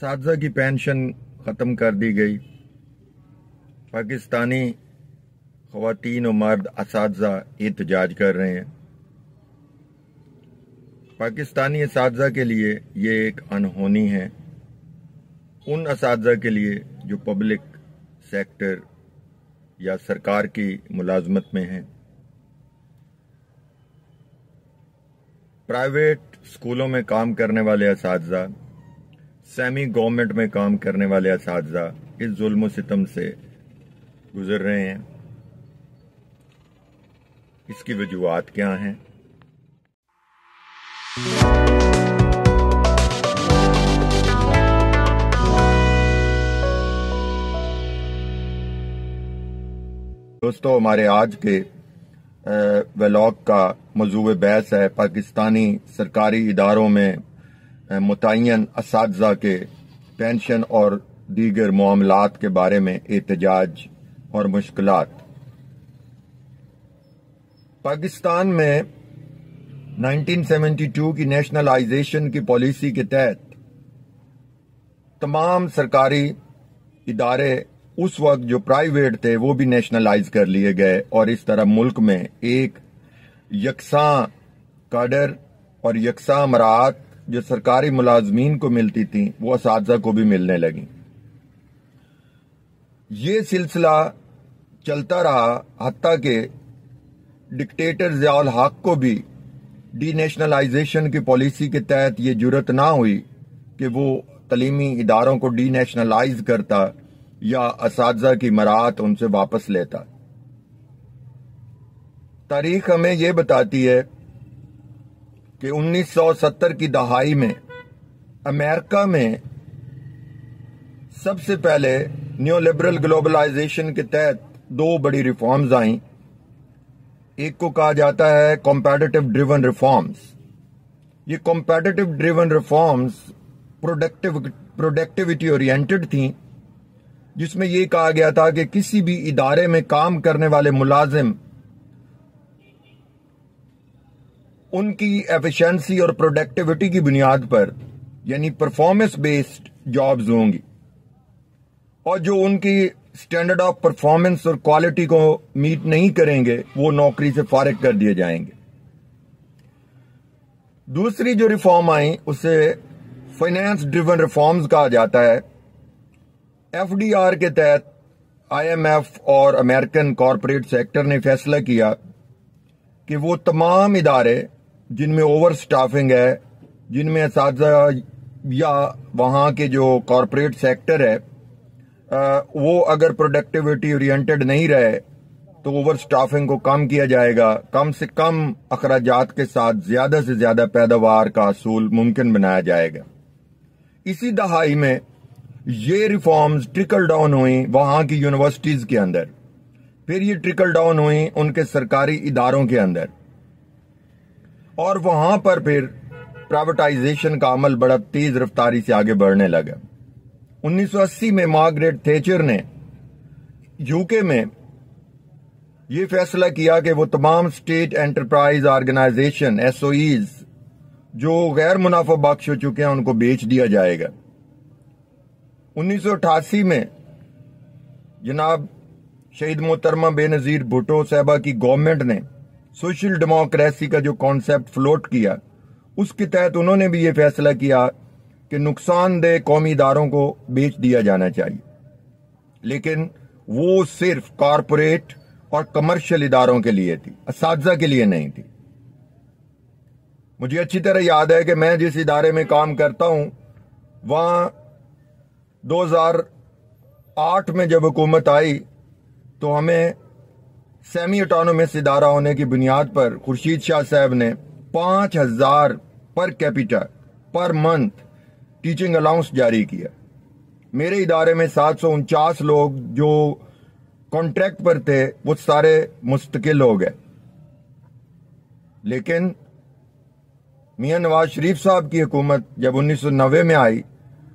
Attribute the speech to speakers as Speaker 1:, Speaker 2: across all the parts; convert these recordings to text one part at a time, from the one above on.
Speaker 1: असातिज़ा की पेंशन ख़त्म कर दी गई। पाकिस्तानी ख़वातीन और मर्द असातिज़ा एहतजाज कर रहे हैं। पाकिस्तानी असातिज़ा के लिए ये एक अनहोनी है, उन असातिज़ा के लिए जो पब्लिक सेक्टर या सरकार की मुलाजमत में हैं। प्राइवेट स्कूलों में काम करने वाले असातिज़ा, सेमी गवर्नमेंट में काम करने वाले असातिज़ा इस जुल्म सितम से गुजर रहे हैं। इसकी वजूहात क्या हैं? दोस्तों, हमारे आज के व्लॉग का मौजूद बहस है पाकिस्तानी सरकारी इदारों में मुतय्यन असातिज़ा के पेंशन और दीगर मामलात के बारे में एहतजाज और मुश्किलात। पाकिस्तान में 1972 की नेशनलाइजेशन की पॉलिसी के तहत तमाम सरकारी इदारे उस वक्त जो प्राइवेट थे वो भी नेशनलाइज कर लिए गए और इस तरह मुल्क में एक यकसां काडर और यकसां मराहत जो सरकारी मुलाजमीन को मिलती थी वो असातिज़ा को भी मिलने लगी। ये सिलसिला चलता रहा हत्ता के डिक्टेटर ज़ियाउल हक को भी डी नेशनलाइजेशन की पॉलिसी के तहत ये जुर्रत ना हुई कि वो तलीमी इदारों को डी नेशनलाइज करता या असातिज़ा की मराहत उनसे वापस लेता। तारीख हमें यह बताती है कि 1970 की दहाई में अमेरिका में सबसे पहले न्यू लिबरल ग्लोबलाइजेशन के तहत दो बड़ी रिफॉर्म्स आईं। एक को कहा जाता है कॉम्पिटिटिव ड्रिवन रिफॉर्म्स। ये competitive driven reforms productivity oriented थी, जिसमें यह कहा गया था कि किसी भी इदारे में काम करने वाले मुलाजिम उनकी एफिशिएंसी और प्रोडक्टिविटी की बुनियाद पर यानी परफॉर्मेंस बेस्ड जॉब्स होंगी और जो उनकी स्टैंडर्ड ऑफ परफॉर्मेंस और क्वालिटी को मीट नहीं करेंगे वो नौकरी से फारिग कर दिए जाएंगे। दूसरी जो रिफॉर्म आई उसे फाइनेंस ड्रिवन रिफॉर्म्स कहा जाता है। एफडीआर के तहत आईएमएफ और अमेरिकन कॉरपोरेट सेक्टर ने फैसला किया कि वो तमाम इदारे जिनमें ओवर स्टाफिंग है, जिनमें असातिज़ा या वहाँ के जो कॉरपोरेट सेक्टर है वो अगर प्रोडक्टिविटी ओरिएंटेड नहीं रहे तो ओवर स्टाफिंग को कम किया जाएगा। कम से कम अखराजात के साथ ज्यादा से ज्यादा पैदावार का असूल मुमकिन बनाया जाएगा। इसी दहाई में ये रिफॉर्म्स ट्रिकल डाउन हुई वहां की यूनिवर्सिटीज के अंदर, फिर ये ट्रिकल डाउन हुई उनके सरकारी इदारों के अंदर और वहां पर फिर प्राइवेटाइजेशन का अमल बड़ा तेज रफ्तारी से आगे बढ़ने लगा। 1980 में मार्गरेट थैचर ने यूके में ये फैसला किया कि वो तमाम स्टेट एंटरप्राइज ऑर्गेनाइजेशन एसओईज जो गैर मुनाफा बख्श हो चुके हैं उनको बेच दिया जाएगा। 1988 में जनाब शहीद मोहतरमा बेनजीर भुट्टो साहबा की गवर्नमेंट ने सोशल डेमोक्रेसी का जो कॉन्सेप्ट फ्लोट किया उसके तहत उन्होंने भी ये फैसला किया कि नुकसानदेह कौमी इदारों को बेच दिया जाना चाहिए, लेकिन वो सिर्फ कॉरपोरेट और कमर्शियल इदारों के लिए थी, असातिज़ा के लिए नहीं थी। मुझे अच्छी तरह याद है कि मैं जिस इदारे में काम करता हूं वहां 2008 में जब हुकूमत आई तो हमें सेमी ऑटोनोमस इदारा होने की बुनियाद पर खुर्शीद शाह साहब ने 5000 per capita per month teaching allowance जारी किया। मेरे इदारे में 749 लोग जो कॉन्ट्रैक्ट पर थे वो सारे मुस्तकिल हो गए, लेकिन मियां नवाज शरीफ साहब की हुकूमत जब 1990 में आई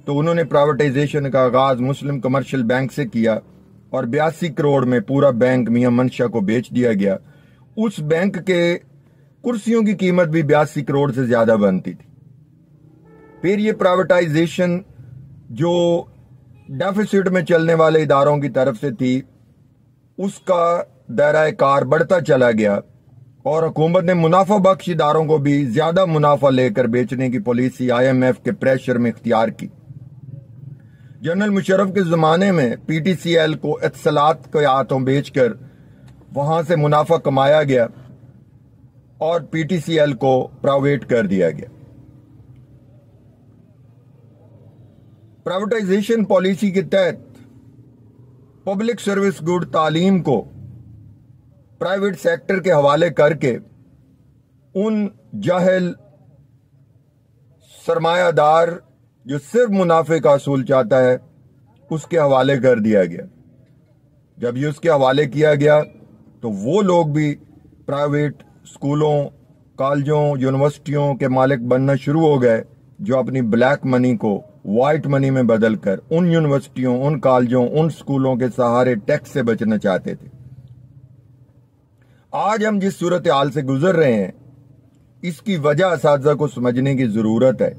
Speaker 1: तो उन्होंने प्राइवेटाइजेशन का आगाज मुस्लिम कमर्शियल बैंक से किया और 82 करोड़ में पूरा बैंक मियां मंशा को बेच दिया गया। उस बैंक के कुर्सियों की कीमत भी 82 करोड़ से ज्यादा बनती थी। फिर ये प्राइवेटाइजेशन जो डेफिसिट में चलने वाले इदारों की तरफ से थी उसका दायरा कार बढ़ता चला गया और हुकूमत ने मुनाफा बख्श इदारों को भी ज्यादा मुनाफा लेकर बेचने की पॉलिसी IMF के प्रेशर में इख्तियार की। जनरल मुशर्रफ के जमाने में PTCL को इत्तलात के हाथों बेचकर वहां से मुनाफा कमाया गया और PTCL को प्राइवेट कर दिया गया। प्राइवेटाइजेशन पॉलिसी के तहत पब्लिक सर्विस गुड तालीम को प्राइवेट सेक्टर के हवाले करके उन जाहिल सरमायादार जो सिर्फ मुनाफे का असूल चाहता है उसके हवाले कर दिया गया। जब ये उसके हवाले किया गया तो वो लोग भी प्राइवेट स्कूलों, कॉलेजों, यूनिवर्सिटियों के मालिक बनना शुरू हो गए जो अपनी ब्लैक मनी को व्हाइट मनी में बदलकर उन यूनिवर्सिटियों, उन कॉलेजों, उन स्कूलों के सहारे टैक्स से बचना चाहते थे। आज हम जिस सूरत हाल से गुजर रहे हैं इसकी वजह असातिज़ा को समझने की जरूरत है।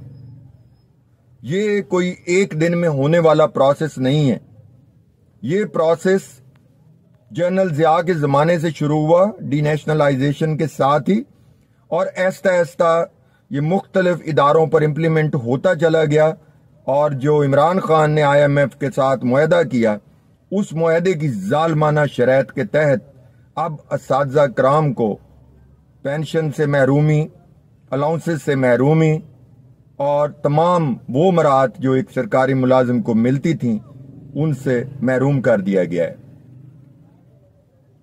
Speaker 1: ये कोई एक दिन में होने वाला प्रोसेस नहीं है। ये प्रोसेस जनरल ज़िया के जमाने से शुरू हुआ डीनेशनलाइजेशन के साथ ही, और आहिस्ता आहिस्ता ये मुख्तलिफ इदारों पर इम्प्लीमेंट होता चला गया। और जो इमरान खान ने IMF के साथ मुआहदा किया उस मुआहदे की जालमाना शरैत के तहत अब असातिज़ा कराम को पेंशन से महरूमी, अलाउंसेस से महरूमी और तमाम वो मराहत जो एक सरकारी मुलाजिम को मिलती थी उनसे महरूम कर दिया गया है।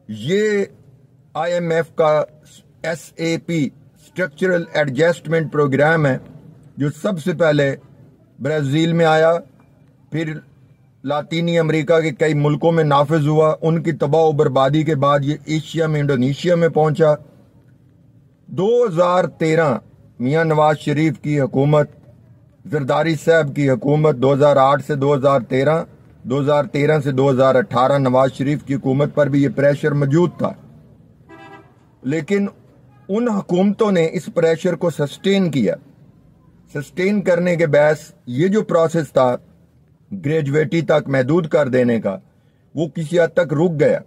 Speaker 1: ये IMF का SAP स्ट्रक्चरल एडजस्टमेंट प्रोग्राम है जो सबसे पहले ब्राजील में आया, फिर लातीनी अमेरिका के कई मुल्कों में नाफिज हुआ। उनकी तबाह बर्बादी के बाद ये एशिया में, इंडोनेशिया में पहुंचा। 2013 मियां नवाज शरीफ की हुकूमत, जरदारी साहब की हुकूमत 2008 से 2013, 2013 से 2018 नवाज शरीफ की हुकूमत पर भी ये प्रेशर मौजूद था, लेकिन उन हुकूमतों ने इस प्रेशर को सस्टेन किया। सस्टेन करने के बहस ये जो प्रोसेस था ग्रेजुएटी तक महदूद कर देने का, वो किसी हद तक रुक गया।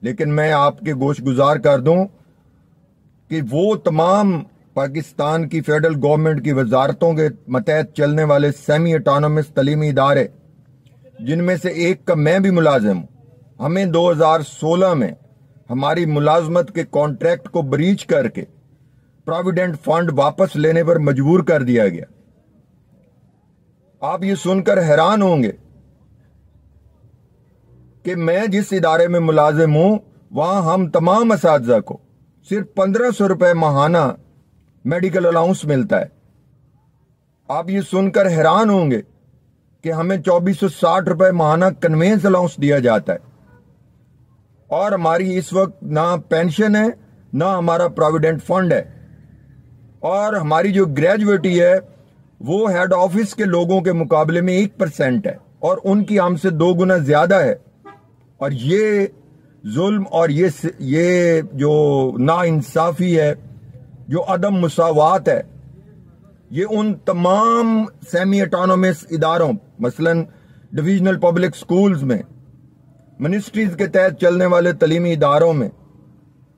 Speaker 1: लेकिन मैं आपके गोश गुजार कर दूं कि वो तमाम पाकिस्तान की फेडरल गवर्नमेंट की वजारतों के मतहत चलने वाले सेमी ऑटोनमस तलीमी इदारे, जिनमें से एक का मैं भी मुलाजिम हूं, हमें 2016 में हमारी मुलाजमत के कॉन्ट्रैक्ट को ब्रीच करके प्रोविडेंट फंड वापस लेने पर मजबूर कर दिया गया। आप ये सुनकर हैरान होंगे कि मैं जिस इदारे में मुलाजिम हूं वहां हम तमाम असातिज़ा को सिर्फ 1500 रुपए माहाना मेडिकल अलाउंस मिलता है। आप ये सुनकर हैरान होंगे कि हमें 2460 रुपए माहाना कन्वेंस अलाउंस दिया जाता है, और हमारी इस वक्त ना पेंशन है ना हमारा प्रोविडेंट फंड है, और हमारी जो ग्रेजुएटी है वो हेड ऑफिस के लोगों के मुकाबले में 1% है और उनकी हमसे 2 गुना ज्यादा है। और ये जुल्म और ये जो नाइंसाफी है, जो अदम मुसावात है, ये उन तमाम सेमी ऑटोनोमस इदारों, मसलन डिविजनल पब्लिक स्कूल्स में, मिनिस्ट्रीज के तहत चलने वाले तलीमी इदारों में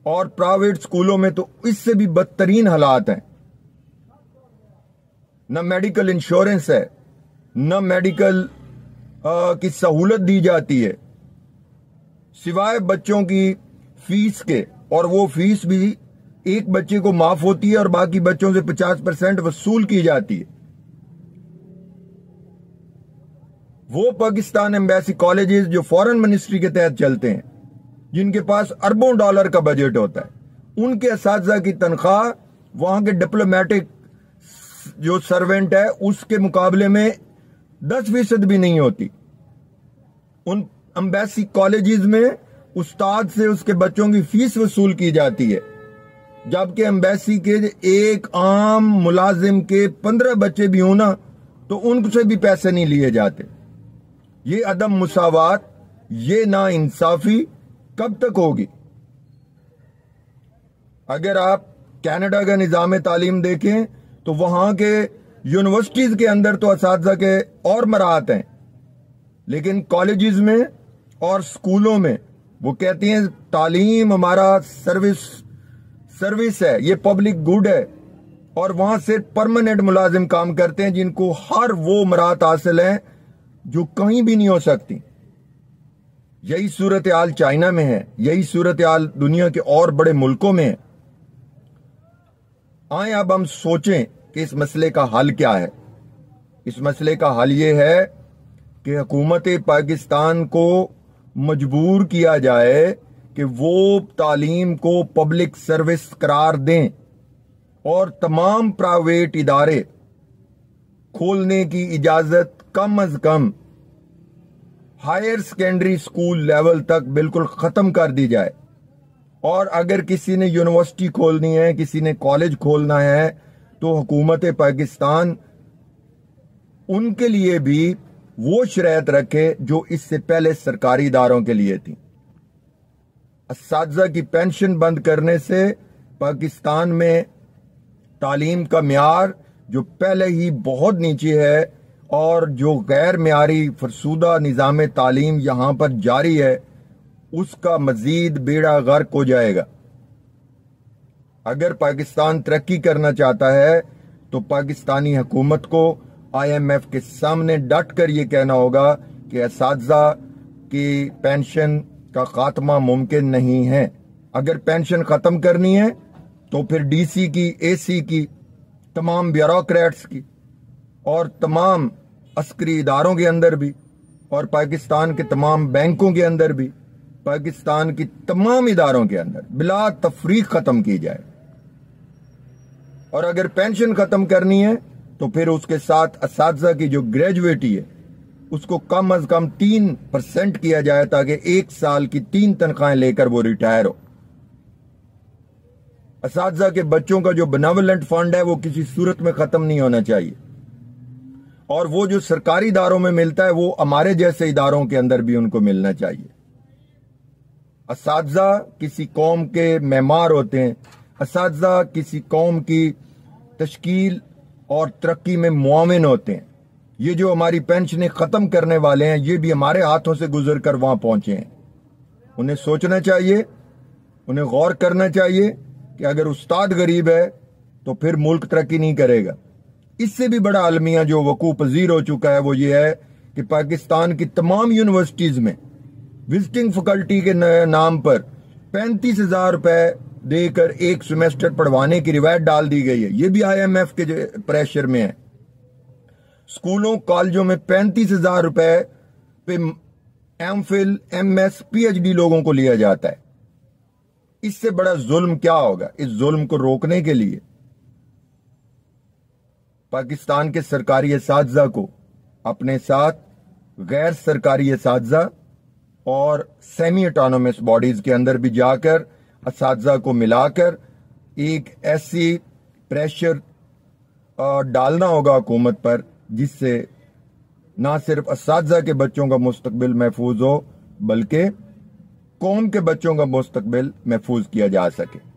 Speaker 1: और प्राइवेट स्कूलों में तो इससे भी बदतरीन हालात हैं। न मेडिकल इंश्योरेंस है, न मेडिकल की सहूलत दी जाती है सिवाय बच्चों की फीस के, और वो फीस भी एक बच्चे को माफ होती है और बाकी बच्चों से 50% वसूल की जाती है। वो पाकिस्तान एम्बेसी कॉलेजेस जो फॉरेन मिनिस्ट्री के तहत चलते हैं, जिनके पास अरबों डॉलर का बजट होता है, उनके असातिज़ा की तनख्वाह वहां के डिप्लोमेटिक जो सर्वेंट है उसके मुकाबले में 10% भी नहीं होती। उन एम्बेसी कॉलेजेस में उस्ताद से उसके बच्चों की फीस वसूल की जाती है, जबकि एम्बेसी के एक आम मुलाजिम के 15 बच्चे भी होना तो उनसे भी पैसे नहीं लिए जाते। ये अदम मुसावात, ये नाइंसाफी कब तक होगी? अगर आप कनाडा का निज़ाम तालीम देखें तो वहां के यूनिवर्सिटीज के अंदर तो असातिज़ा के और मराहत हैं, लेकिन कॉलेजेस में और स्कूलों में वो कहती हैं तालीम हमारा सर्विस है, ये पब्लिक गुड है, और वहां से परमानेंट मुलाजिम काम करते हैं जिनको हर वो मराहत हासिल है जो कहीं भी नहीं हो सकती। यही सूरत हाल चाइना में है, यही सूरत हाल दुनिया के और बड़े मुल्कों में है। आए अब हम सोचें कि इस मसले का हल क्या है। इस मसले का हल ये है कि हुकूमत पाकिस्तान को मजबूर किया जाए कि वो तालीम को पब्लिक सर्विस करार दें और तमाम प्राइवेट इदारे खोलने की इजाजत कम अज कम हायर सेकेंडरी स्कूल लेवल तक बिल्कुल खत्म कर दी जाए। और अगर किसी ने यूनिवर्सिटी खोलनी है, किसी ने कॉलेज खोलना है, तो हुकूमत पाकिस्तान उनके लिए भी वो शराइत रखे जो इससे पहले सरकारी इदारों के लिए थी। असातिज़ा की पेंशन बंद करने से पाकिस्तान में तालीम का म्यार जो पहले ही बहुत नीचे है और जो गैर म्यारी फरसूदा निज़ाम तालीम यहां पर जारी है, उसका मजीद बेड़ा गर्क हो जाएगा। अगर पाकिस्तान तरक्की करना चाहता है तो पाकिस्तानी हुकूमत को IMF के सामने डट कर यह कहना होगा कि असातिज़ा की पेंशन का खात्मा मुमकिन नहीं है। अगर पेंशन खत्म करनी है तो फिर DC की, AC की, तमाम ब्यूरोक्रेट्स की और तमाम अस्करी इदारों के अंदर भी, और पाकिस्तान के तमाम बैंकों के अंदर भी, पाकिस्तान की तमाम इदारों के अंदर बिला तफरीक खत्म की जाए। और अगर पेंशन खत्म करनी है तो फिर उसके साथ असातिज़ा की जो ग्रेजुएटी है उसको कम अज कम 3% किया जाए ताकि 1 साल की 3 तनख्वाहें लेकर वो रिटायर हो। असातिज़ा के बच्चों का जो बेनेवोलेंट फंड है वो किसी सूरत में खत्म नहीं होना चाहिए, और वो जो सरकारी इदारों में मिलता है वो हमारे जैसे इदारों के अंदर भी उनको मिलना चाहिए। असातिज़ा किसी कौम के मेमार होते हैं, असातिज़ा किसी कौम की तश्कील और तरक्की में मुआविन होते हैं। ये जो हमारी पेंशनें खत्म करने वाले हैं ये भी हमारे हाथों से गुजर कर वहां पहुंचे हैं। उन्हें सोचना चाहिए, उन्हें गौर करना चाहिए कि अगर उस्ताद गरीब है तो फिर मुल्क तरक्की नहीं करेगा। इससे भी बड़ा अलमिया जो वकूअ पजीर हो चुका है वो ये है कि पाकिस्तान की तमाम यूनिवर्सिटीज में विजिटिंग फैकल्टी के नाम पर 35,000 रुपए देकर एक सेमेस्टर पढ़वाने की रिवायत डाल दी गई है। ये भी IMF के प्रेशर में है। स्कूलों कॉलेजों में 35,000 रुपए पे MPhil, MS, PhD लोगों को लिया जाता है। इससे बड़ा जुल्म क्या होगा? इस जुल्म को रोकने के लिए पाकिस्तान के सरकारी असातिज़ा को अपने साथ गैर सरकारी असातिज़ा और सेमी ऑटोनोमस बॉडीज के अंदर भी जाकर असातिज़ा को मिलाकर एक ऐसी प्रेशर डालना होगा हुकूमत पर जिससे ना सिर्फ असातिज़ा के बच्चों का मुस्तकबिल महफूज हो बल्कि कौम के बच्चों का मुस्तकबिल महफूज किया जा सके।